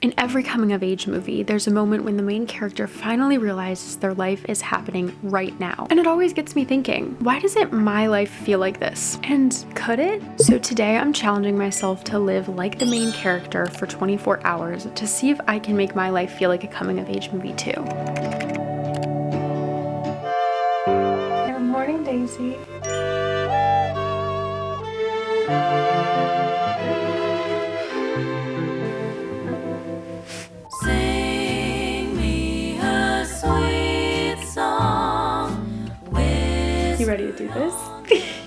In every coming of age movie, there's a moment when the main character finally realizes their life is happening right now. And it always gets me thinking, why doesn't my life feel like this? And could it? So today I'm challenging myself to live like the main character for 24 hours to see if I can make my life feel like a coming of age movie too. Good morning, Daisy. You ready to do this?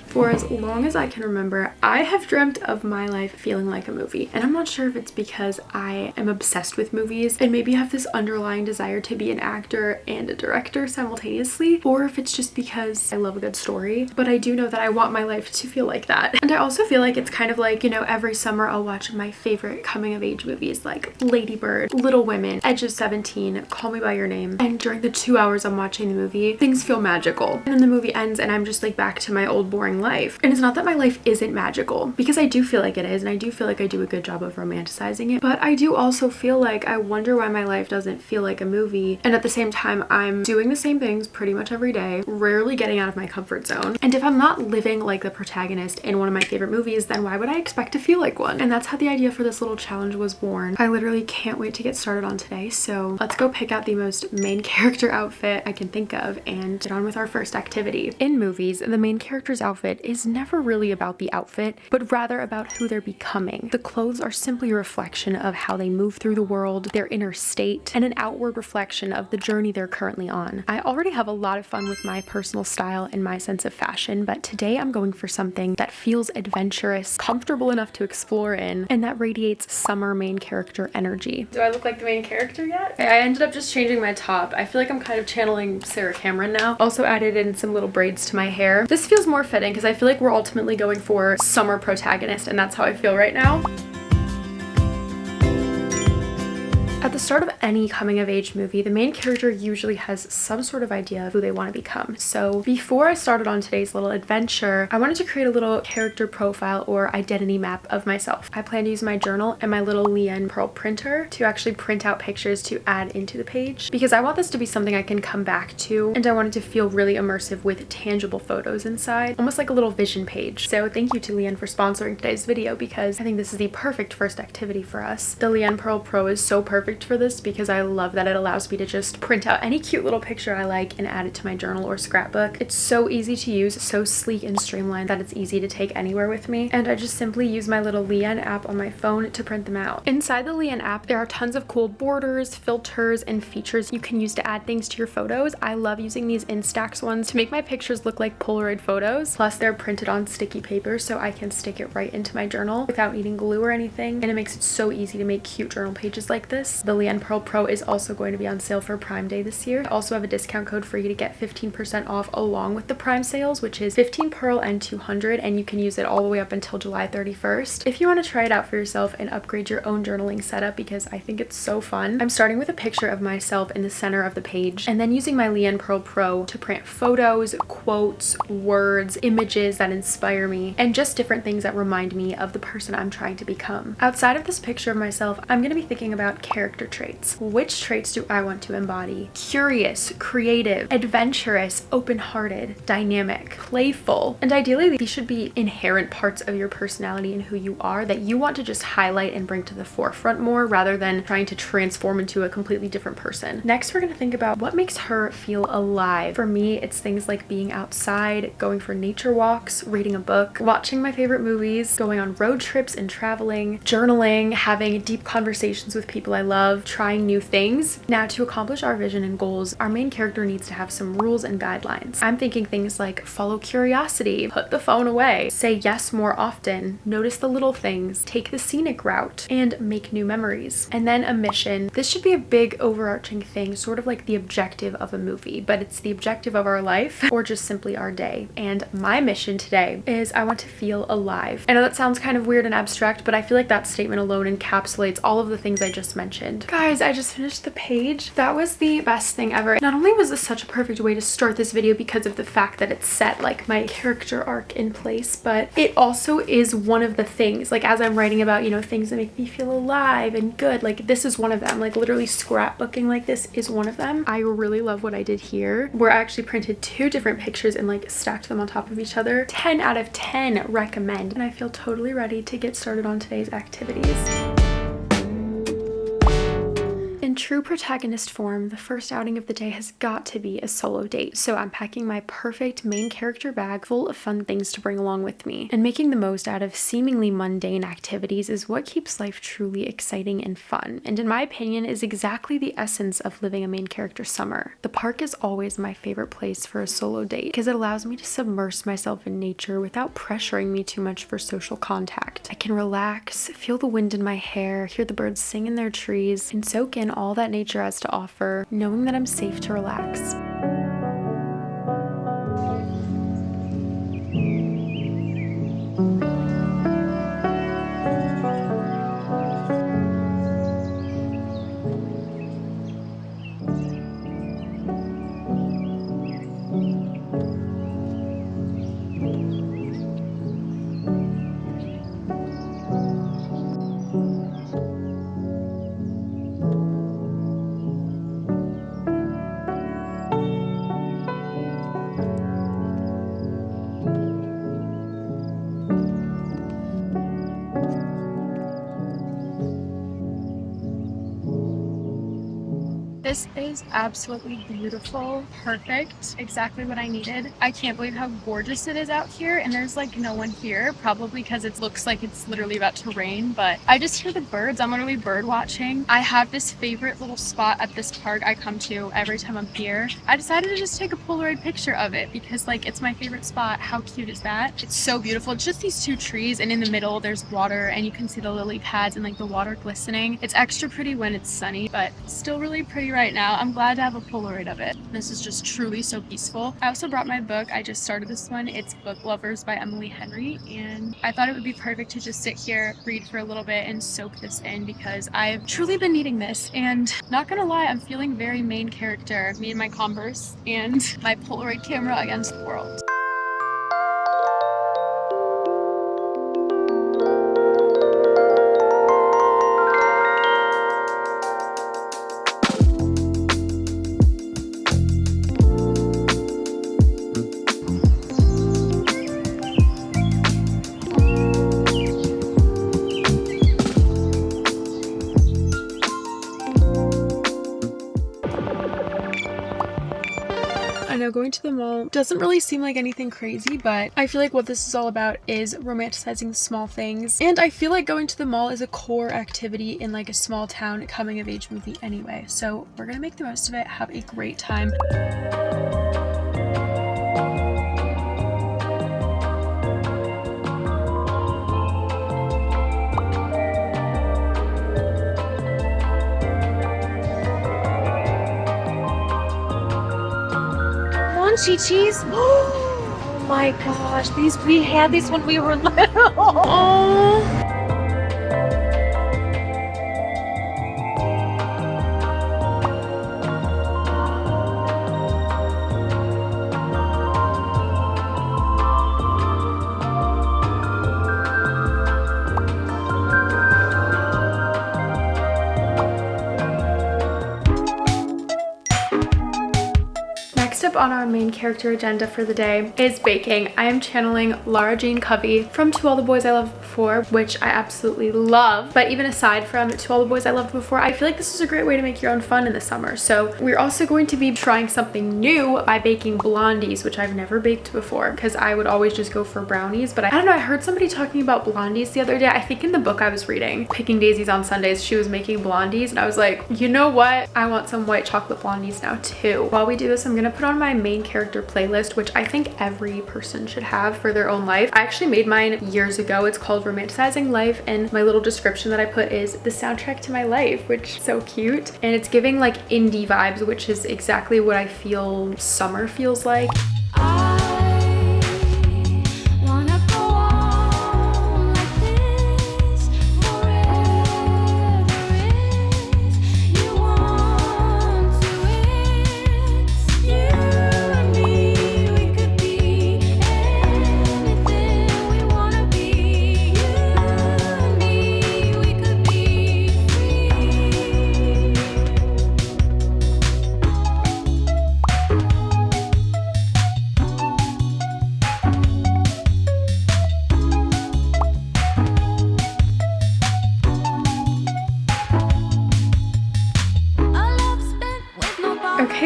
For as long as I can remember, I have dreamt of my life feeling like a movie. And I'm not sure if it's because I am obsessed with movies and maybe have this underlying desire to be an actor and a director simultaneously, or if it's just because I love a good story. But I do know that I want my life to feel like that. And I also feel like it's kind of like, you know, every summer I'll watch my favorite coming of age movies like Lady Bird, Little Women, Edge of 17, Call Me By Your Name. And during the 2 hours I'm watching the movie, things feel magical. And then the movie ends and I'm just like back to my old boring life. And it's not that my life isn't magical, because I do feel like it is, and I do feel like I do a good job of romanticizing it, but I do also feel like I wonder why my life doesn't feel like a movie. And at the same time, I'm doing the same things pretty much every day, rarely getting out of my comfort zone. And if I'm not living like the protagonist in one of my favorite movies, then why would I expect to feel like one? And that's how the idea for this little challenge was born. I literally can't wait to get started on today, so let's go pick out the most main character outfit I can think of and get on with our first activity. In movies, the main character's outfit is never really about the outfit, but rather about who they're becoming. The clothes are simply a reflection of how they move through the world, their inner state, and an outward reflection of the journey they're currently on. I already have a lot of fun with my personal style and my sense of fashion, but today I'm going for something that feels adventurous, comfortable enough to explore in, and that radiates summer main character energy. Do I look like the main character yet? I ended up just changing my top. I feel like I'm kind of channeling Sarah Cameron now. Also added in some little braids to my hair. This feels more fitting because I feel like we're ultimately going for summer protagonist, and that's how I feel right now. At the start of any coming of age movie, the main character usually has some sort of idea of who they want to become. So before I started on today's little adventure, I wanted to create a little character profile or identity map of myself. I plan to use my journal and my little Leanne Pearl printer to actually print out pictures to add into the page, because I want this to be something I can come back to, and I want it to feel really immersive with tangible photos inside, almost like a little vision page. So thank you to Leanne for sponsoring today's video, because I think this is the perfect first activity for us. The Leanne Pearl Pro is so perfect for this because I love that it allows me to just print out any cute little picture I like and add it to my journal or scrapbook. It's so easy to use, so sleek and streamlined that it's easy to take anywhere with me, and I just simply use my little Leanne app on my phone to print them out. Inside the Leanne app, there are tons of cool borders, filters, and features you can use to add things to your photos. I love using these Instax ones to make my pictures look like Polaroid photos, plus they're printed on sticky paper so I can stick it right into my journal without needing glue or anything, and it makes it so easy to make cute journal pages like this. The Leanne Pearl Pro is also going to be on sale for Prime Day this year. I also have a discount code for you to get 15% off along with the Prime sales, which is 15 Pearl and 200, and you can use it all the way up until July 31st. If you want to try it out for yourself and upgrade your own journaling setup, because I think it's so fun, I'm starting with a picture of myself in the center of the page, and then using my Leanne Pearl Pro to print photos, quotes, words, images that inspire me, and just different things that remind me of the person I'm trying to become. Outside of this picture of myself, I'm going to be thinking about character traits. Which traits do I want to embody? Curious, creative, adventurous, open-hearted, dynamic, playful. And ideally, these should be inherent parts of your personality and who you are that you want to just highlight and bring to the forefront more, rather than trying to transform into a completely different person. Next, we're going to think about what makes her feel alive. For me, it's things like being outside, going for nature walks, reading a book, watching my favorite movies, going on road trips and traveling, journaling, having deep conversations with people I love, trying new things. Now, to accomplish our vision and goals, our main character needs to have some rules and guidelines. I'm thinking things like follow curiosity, put the phone away, say yes more often, notice the little things, take the scenic route, and make new memories. And then a mission. This should be a big overarching thing, sort of like the objective of a movie, but it's the objective of our life or just simply our day. And my mission today is I want to feel alive. I know that sounds kind of weird and abstract, but I feel like that statement alone encapsulates all of the things I just mentioned. recommend. Guys, I just finished the page. That was the best thing ever. Not only was this such a perfect way to start this video because of the fact that it set like my character arc in place, but it also is one of the things, like as I'm writing about, you know, things that make me feel alive and good, like this is one of them. Like literally scrapbooking like this is one of them. I really love what I did here, where I actually printed 2 different pictures and like stacked them on top of each other. 10 out of 10 recommend, and I feel totally ready to get started on today's activities. In true protagonist form, the first outing of the day has got to be a solo date. So I'm packing my perfect main character bag full of fun things to bring along with me. And making the most out of seemingly mundane activities is what keeps life truly exciting and fun. And in my opinion, is exactly the essence of living a main character summer. The park is always my favorite place for a solo date because it allows me to submerge myself in nature without pressuring me too much for social contact. I can relax, feel the wind in my hair, hear the birds sing in their trees, and soak in all that nature has to offer, knowing that I'm safe to relax. This is absolutely beautiful, perfect, exactly what I needed. I can't believe how gorgeous it is out here, and there's like no one here, probably because it looks like it's literally about to rain, but I just hear the birds. I'm literally bird watching. I have this favorite little spot at this park I come to every time I'm here. I decided to just take a Polaroid picture of it because like it's my favorite spot. How cute is that? It's so beautiful. It's just these 2 trees, and in the middle there's water, and you can see the lily pads and like the water glistening. It's extra pretty when it's sunny, but still really pretty right now. I'm glad to have a Polaroid of it. This is just truly so peaceful. I also brought my book. I just started this one. It's Book Lovers by Emily Henry, and I thought it would be perfect to just sit here, read for a little bit, and soak this in because I've truly been needing this. And not gonna lie, I'm feeling very main character. Me and my Converse and my Polaroid camera against the world. I know going to the mall doesn't really seem like anything crazy, but I feel like what this is all about is romanticizing small things. And I feel like going to the mall is a core activity in like a small town coming of age movie anyway. So we're gonna make the most of it, have a great time. Chi-Chis. Oh my gosh, we had these when we were little. Oh. Next up on our main character agenda for the day is baking. I am channeling Lara Jane Covey from To All the Boys I Loved Before, which I absolutely love. But even aside from To All the Boys I Loved Before, I feel like this is a great way to make your own fun in the summer. So we're also going to be trying something new by baking blondies, which I've never baked before because I would always just go for brownies. But I don't know, I heard somebody talking about blondies the other day. I think in the book I was reading, Picking Daisies on Sundays, she was making blondies, and I was like, you know what? I want some white chocolate blondies now too. While we do this, I'm gonna put on my main character playlist, which I think every person should have for their own life. I actually made mine years ago. It's called Romanticizing Life, and my little description that I put is the soundtrack to my life, which is so cute. And it's giving like indie vibes, which is exactly what I feel summer feels like.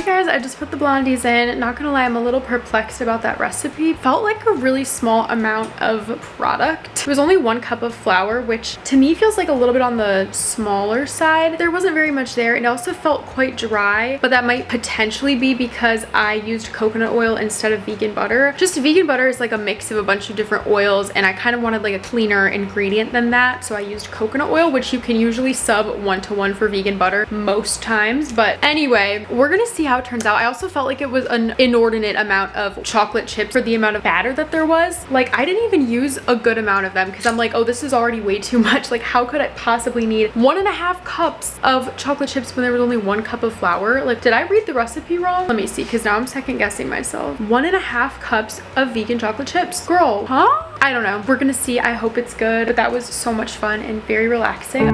guys, I just put the blondies in. Not gonna lie, I'm a little perplexed about that recipe. Felt like a really small amount of product. It was only 1 cup of flour, which to me feels like a little bit on the smaller side. There wasn't very much there. It also felt quite dry, but that might potentially be because I used coconut oil instead of vegan butter. Just vegan butter is like a mix of a bunch of different oils, and I kind of wanted like a cleaner ingredient than that, so I used coconut oil, which you can usually sub 1-to-1 for vegan butter most times. But anyway, we're gonna see how it turns out. I also felt like it was an inordinate amount of chocolate chips for the amount of batter that there was. Like, I didn't even use a good amount of them because I'm like, oh, this is already way too much. Like, how could I possibly need 1.5 cups of chocolate chips when there was only 1 cup of flour? Like, did I read the recipe wrong? Let me see, because now I'm second guessing myself. 1.5 cups of vegan chocolate chips? Girl, huh? I don't know. We're gonna see. I hope it's good. But that was so much fun and very relaxing.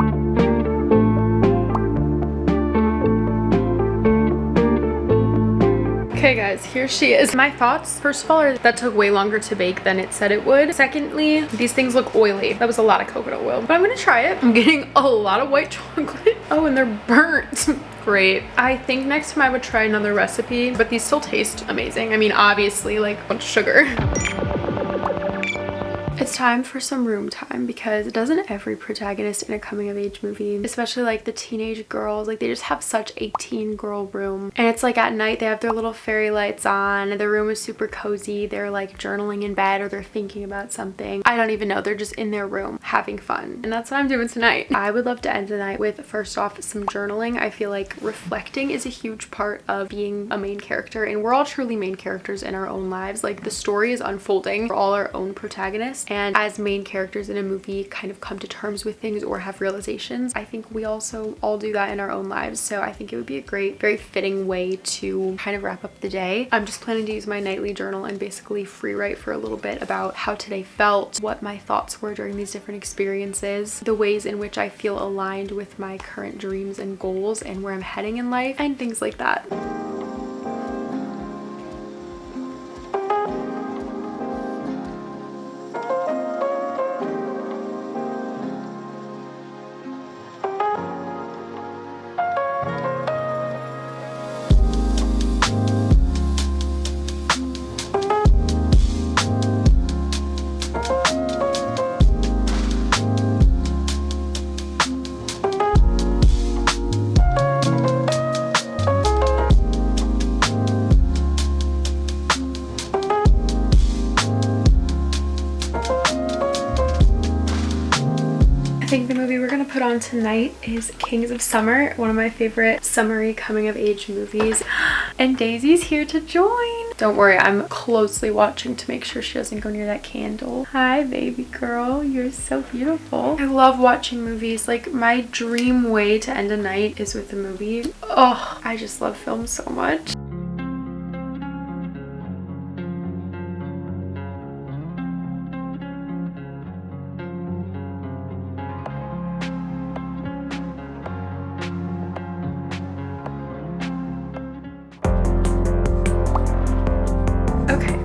Okay guys, here she is. My thoughts, first of all, are that took way longer to bake than it said it would. Secondly, these things look oily. That was a lot of coconut oil, but I'm gonna try it. I'm getting a lot of white chocolate. Oh, and they're burnt. Great. I think next time I would try another recipe, but these still taste amazing. I mean, obviously, like a bunch of sugar. It's time for some room time, because doesn't every protagonist in a coming of age movie, especially like the teenage girls, like they just have such a teen girl room, and it's like at night they have their little fairy lights on, their room is super cozy, they're like journaling in bed or they're thinking about something. I don't even know, they're just in their room having fun, and that's what I'm doing tonight. I would love to end the night with, first off, some journaling. I feel like reflecting is a huge part of being a main character, and we're all truly main characters in our own lives. Like, the story is unfolding for all our own protagonists, and as main characters in a movie kind of come to terms with things or have realizations, I think we also all do that in our own lives. So I think it would be a great, very fitting way to kind of wrap up the day. I'm just planning to use my nightly journal and basically free write for a little bit about how today felt, what my thoughts were during these different experiences, the ways in which I feel aligned with my current dreams and goals and where I'm heading in life, and things like that. I think the movie we're gonna put on tonight is Kings of Summer, one of my favorite summery coming of age movies. And Daisy's here to join. Don't worry, I'm closely watching to make sure she doesn't go near that candle. Hi, baby girl, you're so beautiful. I love watching movies. Like, my dream way to end a night is with a movie. Oh, I just love film so much.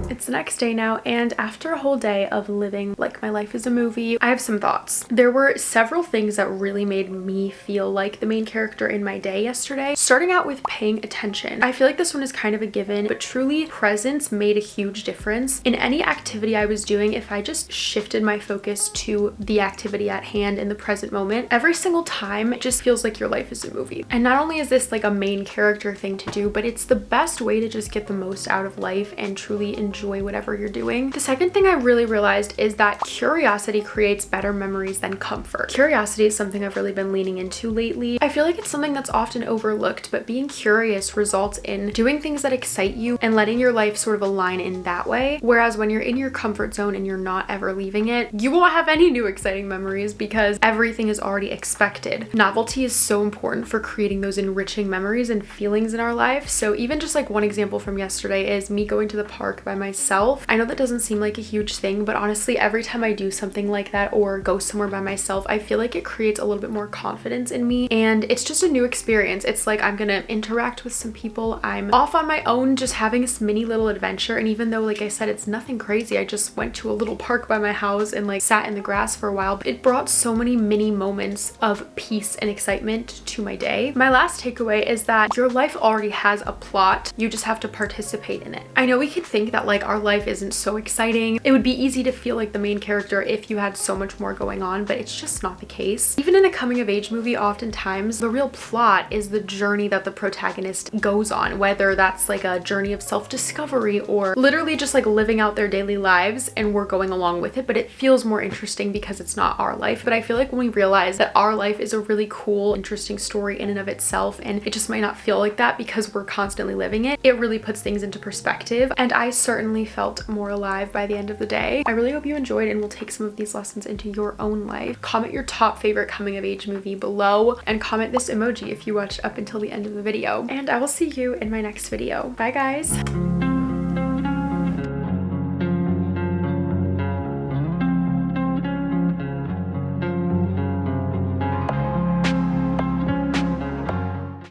It's the next day now, and after a whole day of living like my life is a movie, I have some thoughts. There were several things that really made me feel like the main character in my day yesterday. Starting out with paying attention. I feel like this one is kind of a given, but truly presence made a huge difference. In any activity I was doing, if I just shifted my focus to the activity at hand in the present moment, every single time it just feels like your life is a movie. And not only is this like a main character thing to do, but it's the best way to just get the most out of life and truly enjoy whatever you're doing. The second thing I really realized is that curiosity creates better memories than comfort. Curiosity is something I've really been leaning into lately. I feel like it's something that's often overlooked, but being curious results in doing things that excite you and letting your life sort of align in that way. Whereas when you're in your comfort zone and you're not ever leaving it, you won't have any new exciting memories because everything is already expected. Novelty is so important for creating those enriching memories and feelings in our life. So even just like one example from yesterday is me going to the park by myself myself. I know that doesn't seem like a huge thing, but honestly, every time I do something like that or go somewhere by myself, I feel like it creates a little bit more confidence in me, and it's just a new experience. It's like I'm gonna interact with some people. I'm off on my own, just having this mini little adventure. And even though, like I said, it's nothing crazy, I just went to a little park by my house and like sat in the grass for a while, but it brought so many mini moments of peace and excitement to my day. My last takeaway is that your life already has a plot. You just have to participate in it. I know we could think that like our life isn't so exciting. It would be easy to feel like the main character if you had so much more going on, but it's just not the case. Even in a coming of age movie, oftentimes the real plot is the journey that the protagonist goes on, whether that's like a journey of self-discovery or literally just like living out their daily lives and we're going along with it, but it feels more interesting because it's not our life. But I feel like when we realize that our life is a really cool, interesting story in and of itself, and it just might not feel like that because we're constantly living it, it really puts things into perspective. And I certainly felt more alive by the end of the day. I really hope you enjoyed and will take some of these lessons into your own life. Comment your top favorite coming of age movie below and comment this emoji if you watched up until the end of the video. And I will see you in my next video. Bye guys.